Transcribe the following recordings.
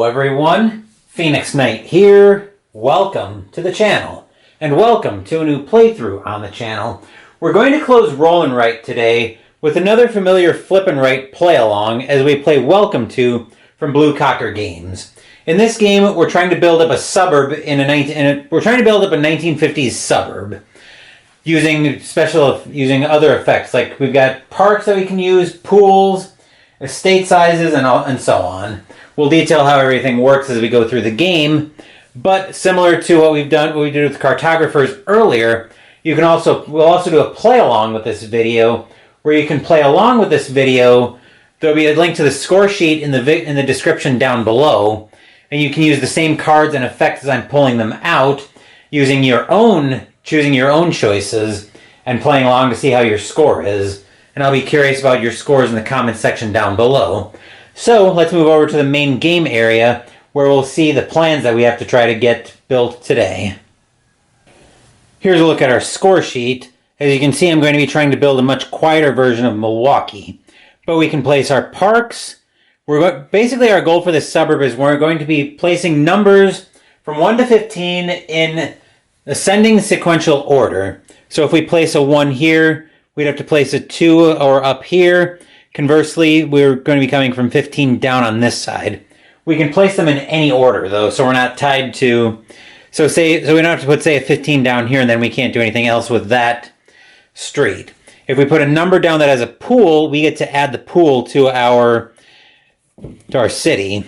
Hello everyone, Phoenix Knight here. Welcome to the channel, and welcome to a new playthrough on the channel. We're going to close Roll and Write today with another familiar flip and write play-along as we play Welcome To from Blue Cocker Games. In this game, we're trying to build up a suburb we're trying to build up a 1950s suburb using other effects. Like we've got parks that we can use, pools, estate sizes, and so on. We'll detail how everything works as we go through the game, but similar to what we did with cartographers earlier, we'll also do a play along with this video, where you can play along with this video. There'll be a link to the score sheet in the description down below, and you can use the same cards and effects as I'm pulling them out, choosing your own choices, and playing along to see how your score is. And I'll be curious about your scores in the comments section down below. So let's move over to the main game area, where we'll see the plans that we have to try to get built today. Here's a look at our score sheet. As you can see, I'm going to be trying to build a much quieter version of Milwaukee. But we can place our parks. Basically, our goal for this suburb is we're going to be placing numbers from 1 to 15 in ascending sequential order. So if we place a 1 here, we'd have to place a 2 or up here. Conversely, we're going to be coming from 15 down on this side. We can place them in any order, though, so we're not tied to... So we don't have to put, say, a 15 down here, and then we can't do anything else with that street. If we put a number down that has a pool, we get to add the pool to our city.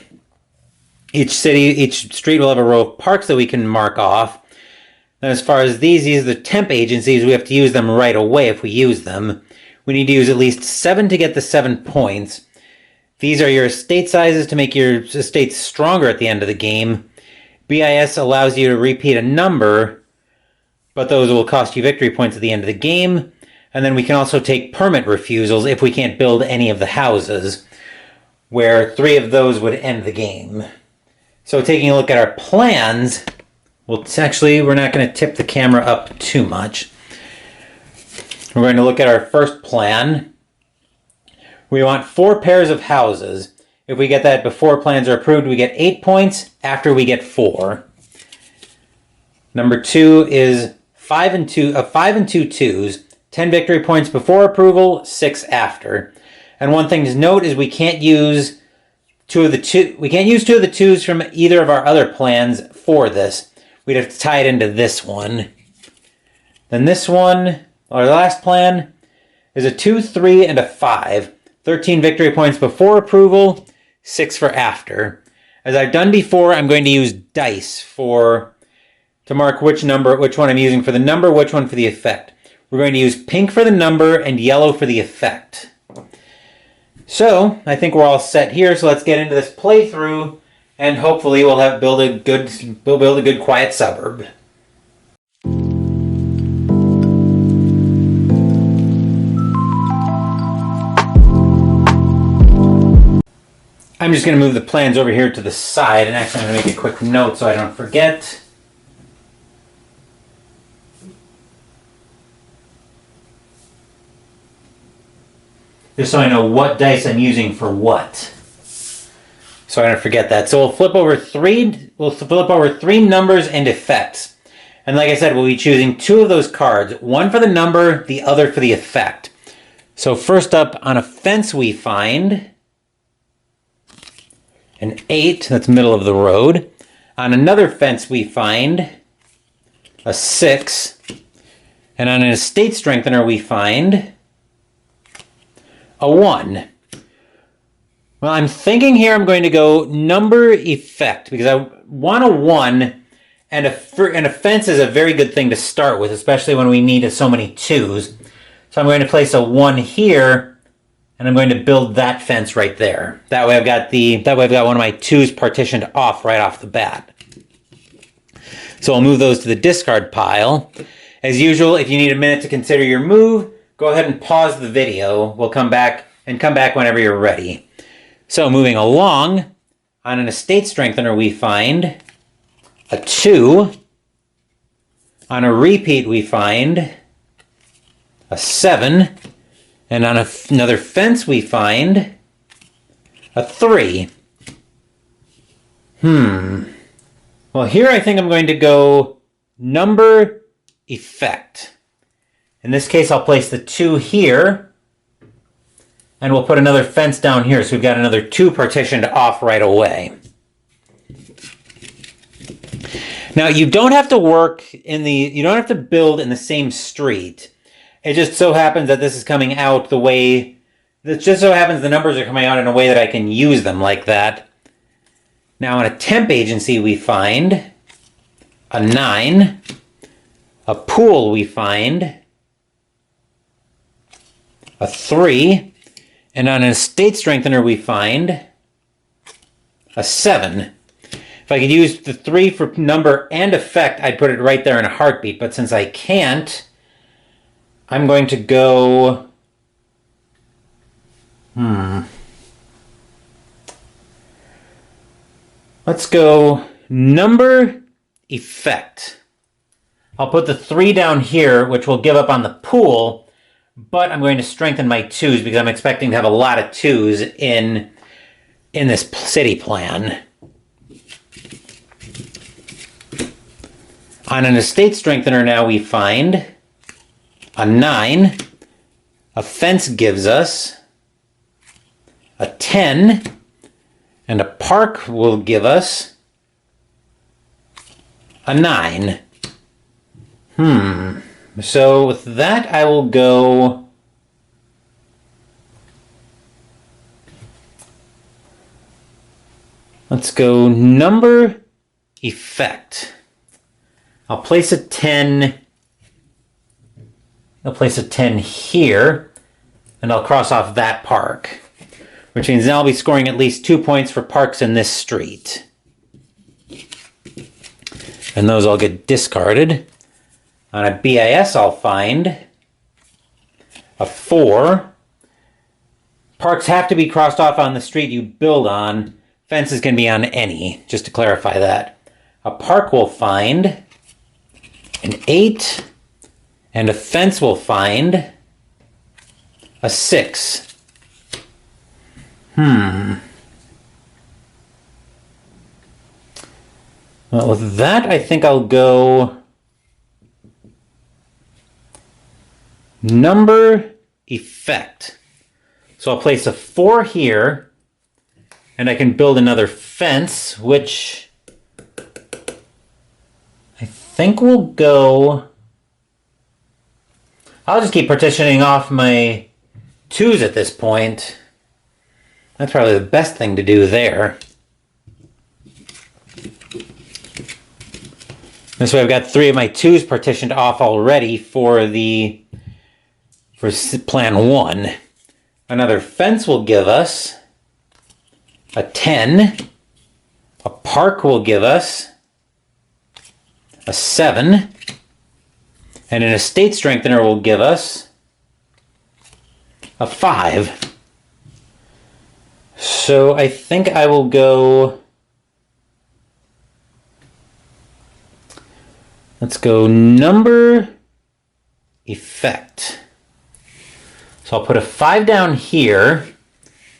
Each street will have a row of parks that we can mark off. And as far as these are the temp agencies. We have to use them right away if we use them. We need to use at least 7 to get the 7 points. These are your estate sizes to make your estate stronger at the end of the game. BIS allows you to repeat a number, but those will cost you victory points at the end of the game. And then we can also take permit refusals if we can't build any of the houses, where 3 of those would end the game. So taking a look at our plans, we're not going to tip the camera up too much. We're going to look at our first plan. We want 4 pairs of houses. If we get that before plans are approved, we get 8 points. After, we get 4. Number 2 is 5 and 2 twos. 10 victory points before approval, 6 after. And one thing to note is we can't use 2 of the 2s from either of our other plans for this. We'd have to tie it into this one. Then this one, our last plan, is a 2, 3, and a 5. 13 victory points before approval, 6 for after. As I've done before, I'm going to use dice to mark which one I'm using for the number, which one for the effect. We're going to use pink for the number and yellow for the effect. So, I think we're all set here, so let's get into this playthrough, and hopefully we'll build a good quiet suburb. I'm just going to move the plans over here to the side, and actually I'm going to make a quick note so I don't forget. Just so I know what dice I'm using for what. So I don't forget that. So we'll flip over 3 numbers and effects. And like I said, we'll be choosing 2 of those cards. One for the number, the other for the effect. So first up, on a fence we find an 8, that's middle of the road. On another fence we find a 6. And on an estate strengthener we find a 1. Well, I'm thinking here I'm going to go number effect, because I want a 1, and a fence is a very good thing to start with, especially when we need so many 2s. So I'm going to place a 1 here, and I'm going to build that fence right there. That way I've got one of my 2s partitioned off right off the bat. So I'll move those to the discard pile. As usual, if you need a minute to consider your move, go ahead and pause the video. We'll come back whenever you're ready. So moving along, on an estate strengthener we find a 2. On a repeat we find a 7. And on another fence we find a 3. Well, here I think I'm going to go number effect. In this case, I'll place the 2 here, and we'll put another fence down here, so we've got another 2 partitioned off right away. Now, you don't have to you don't have to build in the same street. It just so happens that this is coming out the way, it just so happens the numbers are coming out in a way that I can use them like that. Now, in a temp agency, we find a 9. A pool, we find a 3. And on an estate strengthener, we find a 7. If I could use the 3 for number and effect, I'd put it right there in a heartbeat. But since I can't, I'm going to go... Let's go number effect. I'll put the 3 down here, which will give up on the pool, but I'm going to strengthen my 2s because I'm expecting to have a lot of 2s in this city plan. On an estate strengthener now we find a 9. A fence gives us a 10. And a park will give us a 9. So with that, I will go... Let's go number effect. I'll place a 10. I'll place a 10 here, and I'll cross off that park. Which means now I'll be scoring at least 2 points for parks in this street. And those all get discarded. On a BIS, I'll find a 4. Parks have to be crossed off on the street you build on. Fences can be on any, just to clarify that. A park will find an 8. And a fence will find a 6. Well, with that, I think I'll go number effect. So I'll place a 4 here, and I can build another fence, which I think will go... I'll just keep partitioning off my 2s at this point. That's probably the best thing to do there. This way I've got 3 of my 2s partitioned off already for plan 1. Another fence will give us a 10. A park will give us a 7. And an estate strengthener will give us a 5. So I think I will go... Let's go number effect. So I'll put a 5 down here.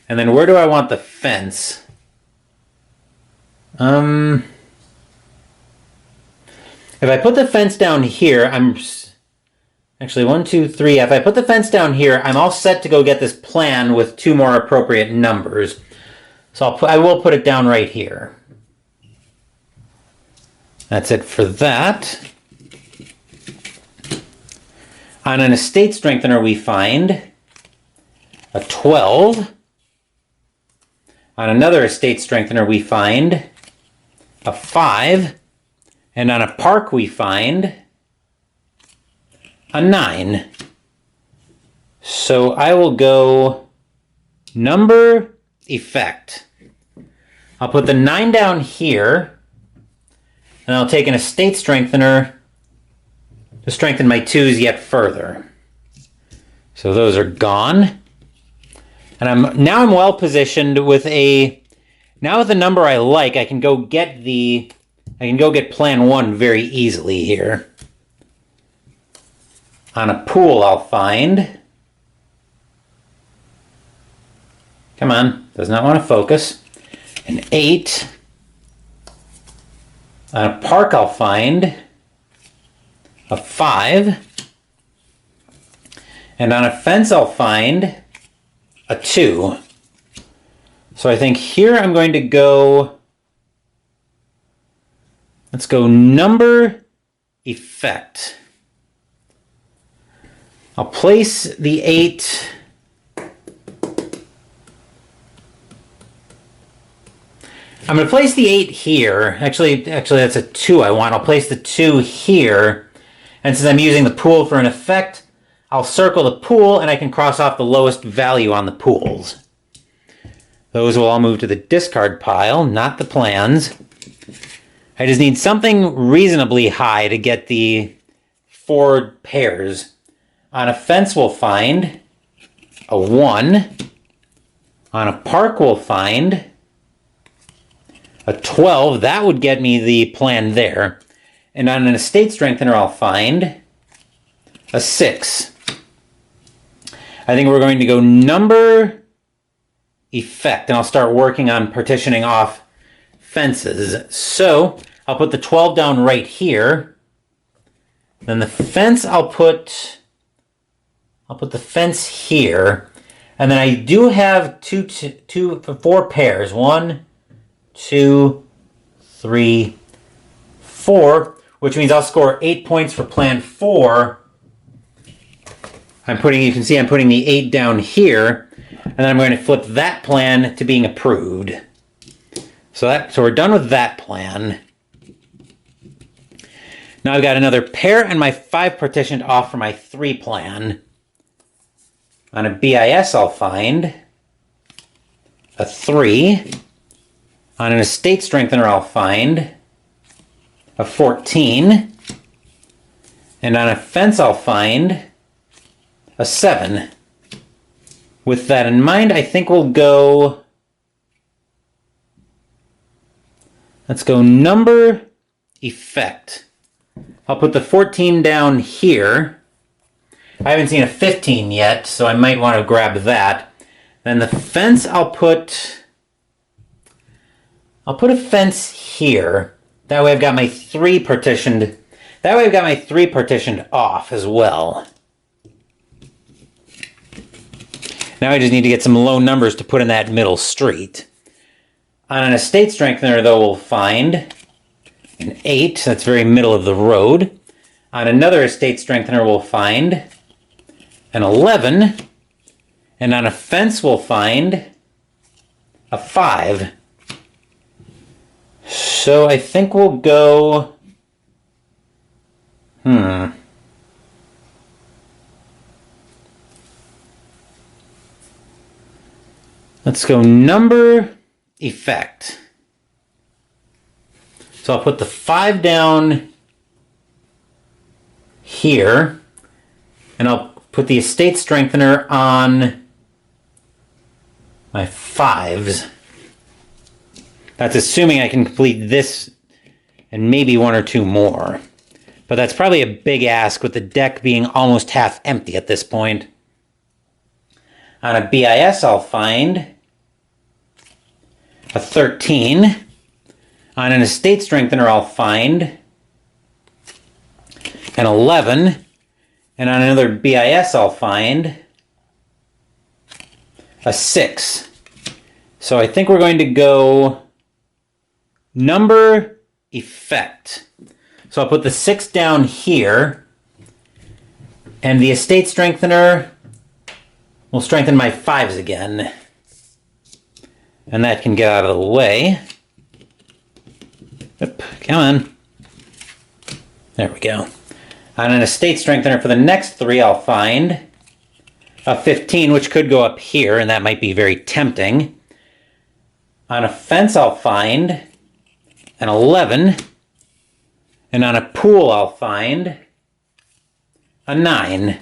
And then where do I want the fence? If I put the fence down here, I'm... Actually, 1, 2, 3. If I put the fence down here, I'm all set to go get this plan with 2 more appropriate numbers. So I will put it down right here. That's it for that. On an estate strengthener, we find a 12. On another estate strengthener, we find a 5. And on a park, we find a 9. So I will go number effect. I'll put the 9 down here, and I'll take an estate strengthener to strengthen my 2s yet further. So those are gone. And now I'm well positioned with a... Now with the number I like, I can go get plan 1 very easily here. On a pool, I'll find... Come on, does not want to focus. An 8. On a park, I'll find a 5. And on a fence, I'll find a 2. So I think here I'm going to go, let's go number effect. I'll place the 8. I'm going to place the 8 here. Actually, that's a 2 I want. I'll place the 2 here. And since I'm using the pool for an effect, I'll circle the pool and I can cross off the lowest value on the pools. Those will all move to the discard pile, not the plans. I just need something reasonably high to get the 4 pairs. On a fence, we'll find a 1. On a park, we'll find a 12. That would get me the plan there. And on an estate strengthener, I'll find a 6. I think we're going to go number effect, and I'll start working on partitioning off fences. So I'll put the 12 down right here. Then the fence, I'll put the fence here. And then I do have 4 pairs. 1, 2, 3, 4, which means I'll score 8 points for plan 4. You can see I'm putting the 8 down here, and then I'm going to flip that plan to being approved. So we're done with that plan. Now I've got another pair and my 5 partitioned off for my 3 plan. On a BIS, I'll find a 3. On an estate strengthener, I'll find a 14. And on a fence, I'll find a 7. With that in mind, I think we'll go, let's go number effect. I'll put the 14 down here. I haven't seen a 15 yet, so I might want to grab that. Then the fence, I'll put a fence here. That way I've got my 3 partitioned. That way I've got my 3 partitioned off as well. Now I just need to get some low numbers to put in that middle street. On an estate strengthener, though, we'll find an 8. That's very middle of the road. On another estate strengthener, we'll find an 11. And on a fence, we'll find a 5. So I think we'll go... Let's go number effect. So I'll put the 5 down here, and I'll put the estate strengthener on my 5s. That's assuming I can complete this and maybe 1 or 2 more. But that's probably a big ask with the deck being almost half empty at this point. On a BIS, I'll find a 13. On an estate strengthener, I'll find an 11. And on another BIS, I'll find a 6. So I think we're going to go number effect. So I'll put the 6 down here. And the estate strengthener will strengthen my 5s again. And that can get out of the way. Oop, come on. There we go. On an estate strengthener for the next 3, I'll find a 15, which could go up here, and that might be very tempting. On a fence, I'll find an 11. And on a pool, I'll find a 9.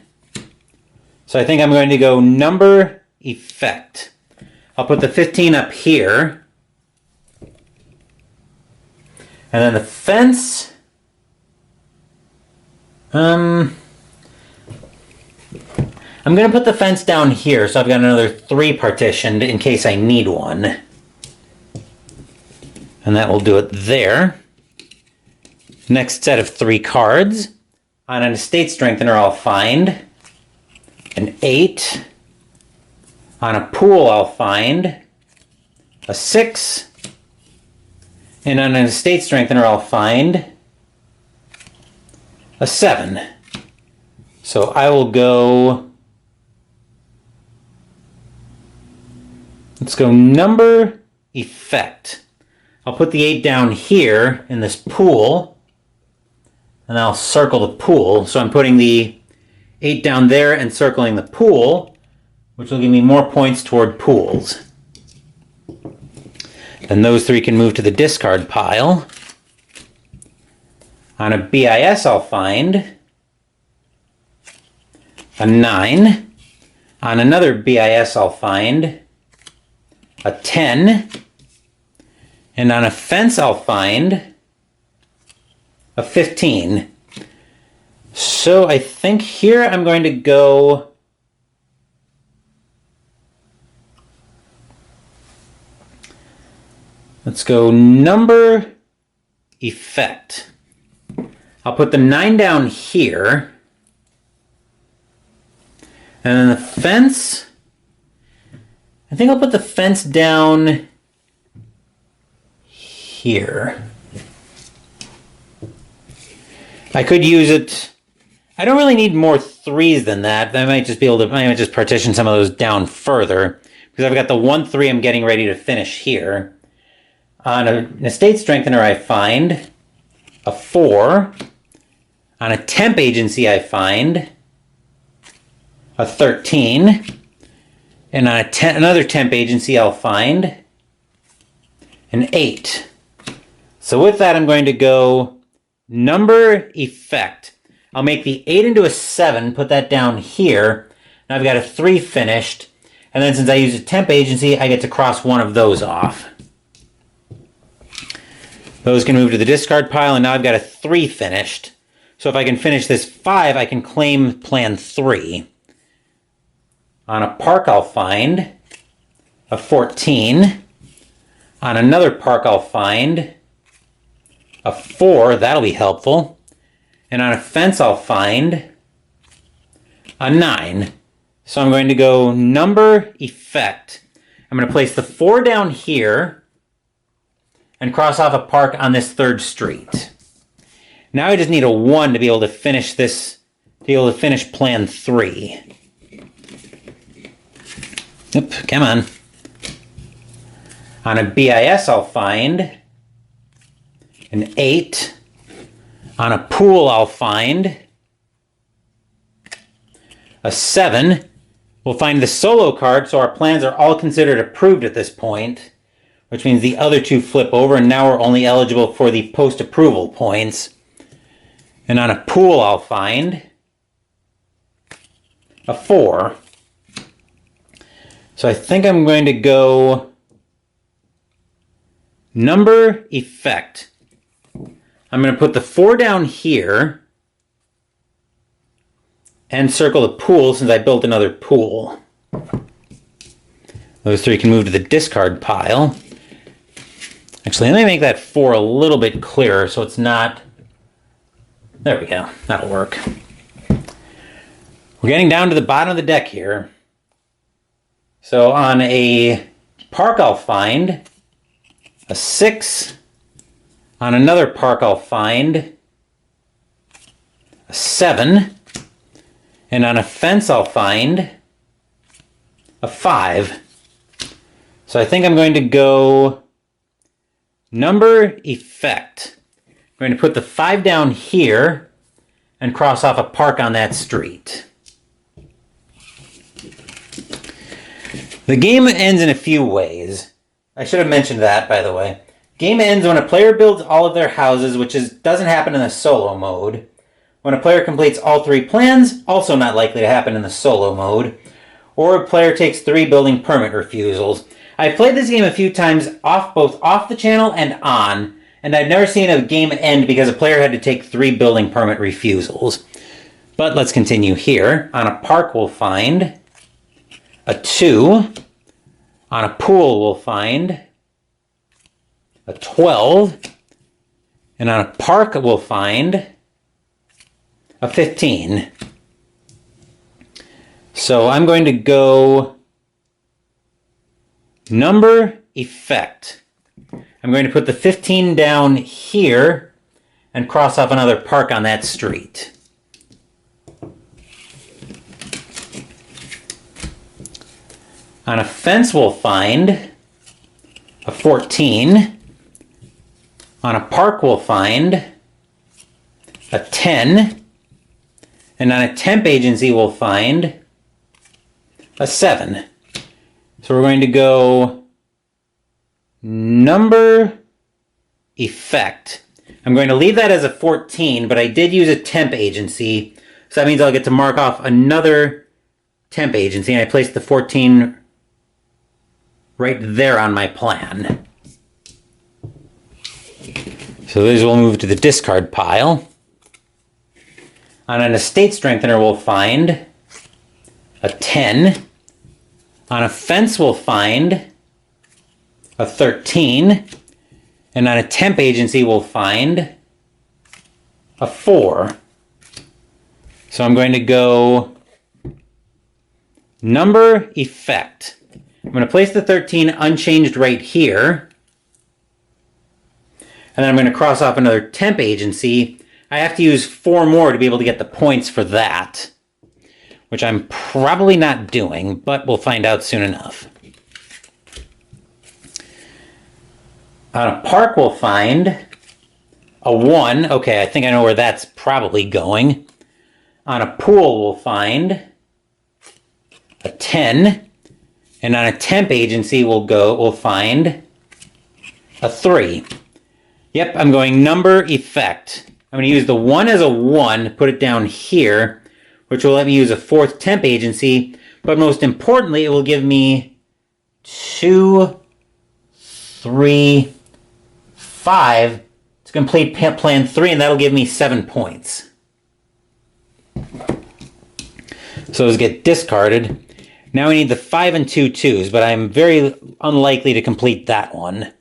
So I think I'm going to go number effect. I'll put the 15 up here. And then the fence. I'm going to put the fence down here, so I've got another 3 partitioned in case I need one. And that will do it there. Next set of 3 cards. On an estate strengthener, I'll find an 8. On a pool, I'll find a 6. And on an estate strengthener, I'll find a 7. So I will go, let's go number effect. I'll put the 8 down here in this pool, and I'll circle the pool. So I'm putting the 8 down there and circling the pool, which will give me more points toward pools. Then those 3 can move to the discard pile. On a BIS, I'll find a 9. On another BIS, I'll find a 10. And on a fence, I'll find a 15. So I think here I'm going to go let's go number effect. I'll put the 9 down here. And then the fence, I think I'll put the fence down here. I could use it. I don't really need more 3s than that. I might just be able to, I might just partition some of those down further, because I've got the 1 3 I'm getting ready to finish here. On an estate strengthener, I find a 4. On a temp agency, I find a 13. And on another temp agency, I'll find an 8. So with that, I'm going to go number effect. I'll make the 8 into a 7, put that down here. Now I've got a 3 finished. And then since I use a temp agency, I get to cross one of those off. Those can move to the discard pile, and now I've got a 3 finished. So if I can finish this 5, I can claim plan 3. On a park, I'll find a 14. On another park, I'll find a 4. That'll be helpful. And on a fence, I'll find a 9. So I'm going to go number effect. I'm going to place the 4 down here and cross off a park on this 3rd street. Now I just need a 1 to be able to finish this, to be able to finish plan 3. Oop, come on. On a BIS, I'll find an 8. On a pool, I'll find a 7. We'll find the solo card, so our plans are all considered approved at this point, which means the other 2 flip over, and now we're only eligible for the post-approval points. And on a pool, I'll find a 4. So I think I'm going to go number effect. I'm going to put the 4 down here and circle the pool since I built another pool. Those 3 can move to the discard pile. Actually, let me make that 4 a little bit clearer so it's not... There we go. That'll work. We're getting down to the bottom of the deck here. So on a park, I'll find a 6. On another park, I'll find a 7. And on a fence, I'll find a 5. So I think I'm going to go number effect. I'm going to put the 5 down here and cross off a park on that street. The game ends in a few ways. I should have mentioned that, by the way. Game ends when a player builds all of their houses, which doesn't happen in the solo mode. When a player completes all 3 plans, also not likely to happen in the solo mode. Or a player takes 3 building permit refusals. I've played this game a few times, both off the channel and on, and I've never seen a game end because a player had to take 3 building permit refusals. But let's continue here. On a park, we'll find a 2. On a pool, we'll find a 12. And on a park, we'll find a 15. So I'm going to go number effect. I'm going to put the 15 down here and cross off another park on that street. On a fence, we'll find a 14. On a park, we'll find a 10. And on a temp agency, we'll find a 7. So we're going to go number effect. I'm going to leave that as a 14, but I did use a temp agency. So that means I'll get to mark off another temp agency, and I placed the 14 right there on my plan. So these will move to the discard pile. On an estate strengthener, we'll find a 10. On a fence, we'll find a 13. And on a temp agency, we'll find a 4. So I'm going to go number effect. I'm going to place the 13 unchanged right here. And then I'm going to cross off another temp agency. I have to use 4 more to be able to get the points for that, which I'm probably not doing, but we'll find out soon enough. On a park, we'll find a 1. Okay, I think I know where that's probably going. On a pool, we'll find a 10. And on a temp agency, we'll find a 3. Yep, I'm going number effect. I'm going to use the 1 as a 1, put it down here, which will let me use a 4th temp agency. But most importantly, it will give me 2, 3, 5 to complete plan 3, and that'll give me 7 points. So those get discarded. Now we need the 5 and 2 2s, but I'm very unlikely to complete that one.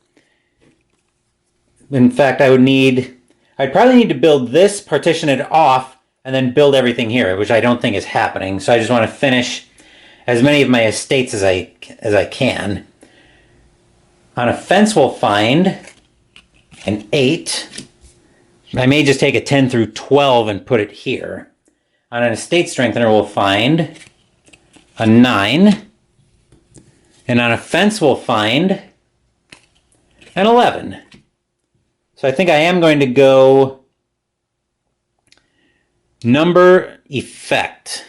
In fact, I'd probably need to build this, partition it off, and then build everything here, which I don't think is happening. So I just want to finish as many of my estates as I can. On a fence, we'll find an 8. I may just take a 10 through 12 and put it here. On an estate strengthener, we'll find a 9. And on a fence, we'll find an 11. So I think I am going to go number effect.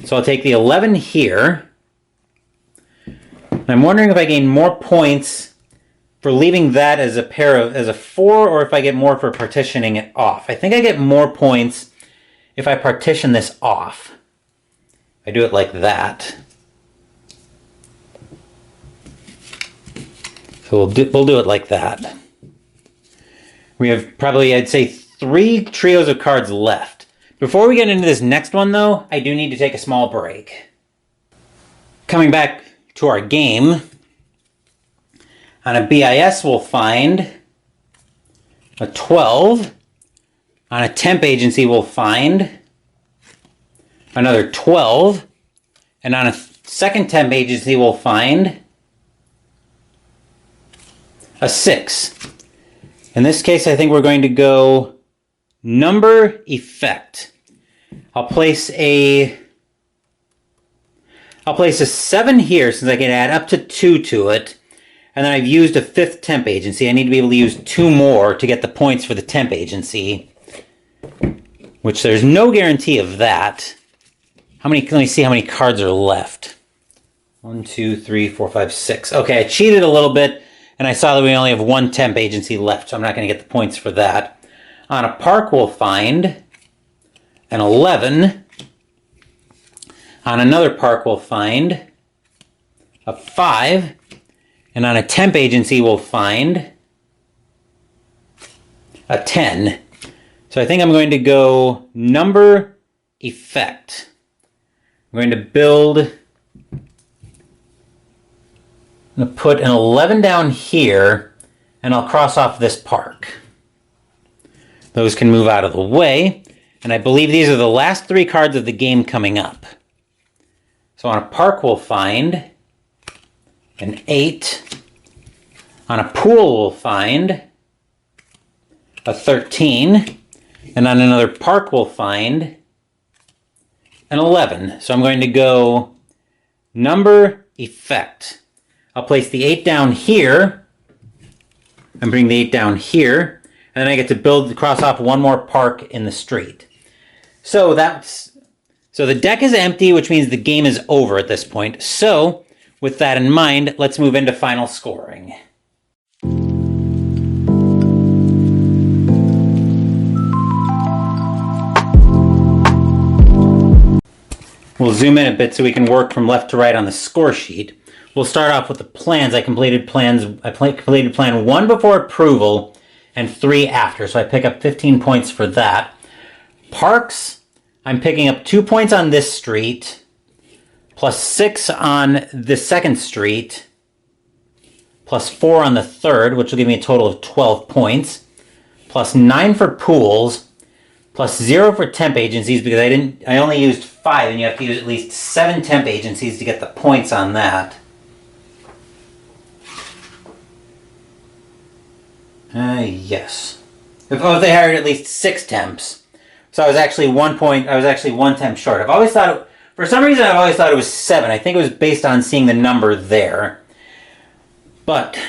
So I'll take the 11 here. I'm wondering if I gain more points for leaving that as a 4, or if I get more for partitioning it off. I think I get more points if I partition this off. I do it like that. So we'll do it like that. We have probably, I'd say, 3 trios of cards left. Before we get into this next one, though, I do need to take a small break. Coming back to our game, on a BIS, we'll find a 12. On a temp agency, we'll find another 12. And on a second temp agency, we'll find a 6. In this case, I think we're going to go number effect. I'll place a 7 here, since I can add up to 2 to it. And then I've used a 5th temp agency. I need to be able to use 2 more to get the points for the temp agency, which there's no guarantee of that. Let me see how many cards are left. 1, 2, 3, 4, 5, 6. Okay, I cheated a little bit, and I saw that we only have 1 temp agency left, so I'm not going to get the points for that. On a park, we'll find an 11. On another park, we'll find a 5. And on a temp agency, we'll find a 10. So I think I'm going to go number effect. I'm going to put an 11 down here, and I'll cross off this park. Those can move out of the way. And I believe these are the last 3 cards of the game coming up. So on a park, we'll find an 8. On a pool, we'll find a 13. And on another park, we'll find an 11. So I'm going to go number, effect. I'll place the 8 down here and bring the 8 down here. And then I get to cross off one more park in the street. So the deck is empty, which means the game is over at this point. So with that in mind, let's move into final scoring. We'll zoom in a bit so we can work from left to right on the score sheet. We'll start off with the plans. I completed plan 1 before approval and 3 after, so I pick up 15 points for that. Parks, I'm picking up 2 points on this street, plus 6 on the second street, plus 4 on the third, which will give me a total of 12 points, plus 9 for pools, plus 0 for temp agencies because I only used 5, and you have to use at least 7 temp agencies to get the points on that. Yes. If they hired at least 6 temps. So I was actually 1 temp short. For some reason I've always thought it was 7. I think it was based on seeing the number there. But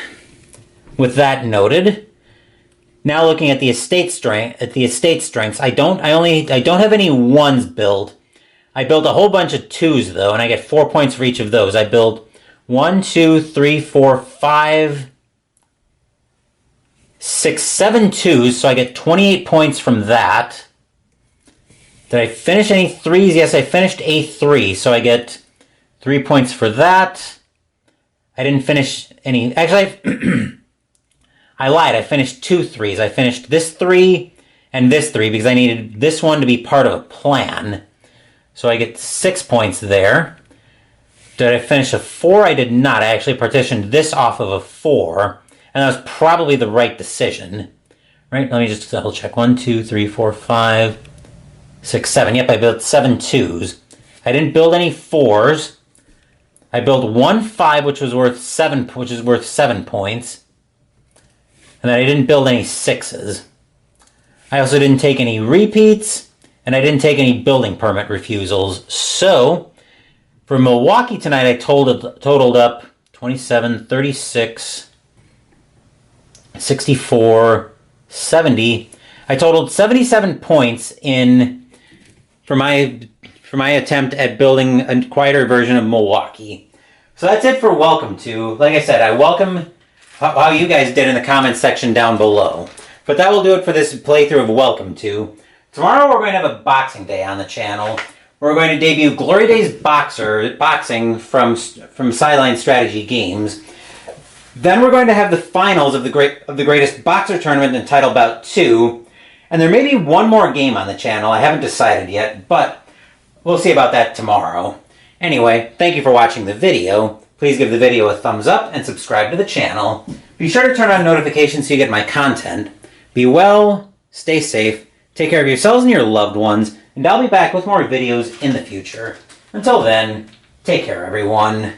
with that noted, now looking at the estate strengths, I don't have any 1s built. I built a whole bunch of 2s though, and I get 4 points for each of those. I built 1, 2, 3, 4, 5, 6, 7 2s, so I get 28 points from that. Did I finish any 3s? Yes, I finished a 3, so I get 3 points for that. I didn't finish any... Actually, I lied. I finished 2 3s. I finished this 3 and this 3 because I needed this one to be part of a plan. So I get 6 points there. Did I finish a 4? I did not. I actually partitioned this off of a 4. And that was probably the right decision. Right? Let me just double check. 1, 2, 3, 4, 5, 6, 7. Yep, I built 7 2s. I didn't build any 4s. I built 1 5, which is worth 7 points. And then I didn't build any 6s. I also didn't take any repeats, and I didn't take any building permit refusals. So, for Milwaukee tonight, I totaled up 27, 36, 64, 70. I totaled 77 points for my attempt at building a quieter version of Milwaukee. So that's it for Welcome To. Like I said, I welcome how you guys did in the comments section down below. But that will do it for this playthrough of Welcome To. Tomorrow we're going to have a Boxing Day on the channel. We're going to debut Glory Days Boxing from Sideline Strategy Games. Then we're going to have the finals of the Greatest Boxer Tournament in Title Bout 2. And there may be one more game on the channel. I haven't decided yet, but we'll see about that tomorrow. Anyway, thank you for watching the video. Please give the video a thumbs up and subscribe to the channel. Be sure to turn on notifications so you get my content. Be well, stay safe, take care of yourselves and your loved ones, and I'll be back with more videos in the future. Until then, take care everyone.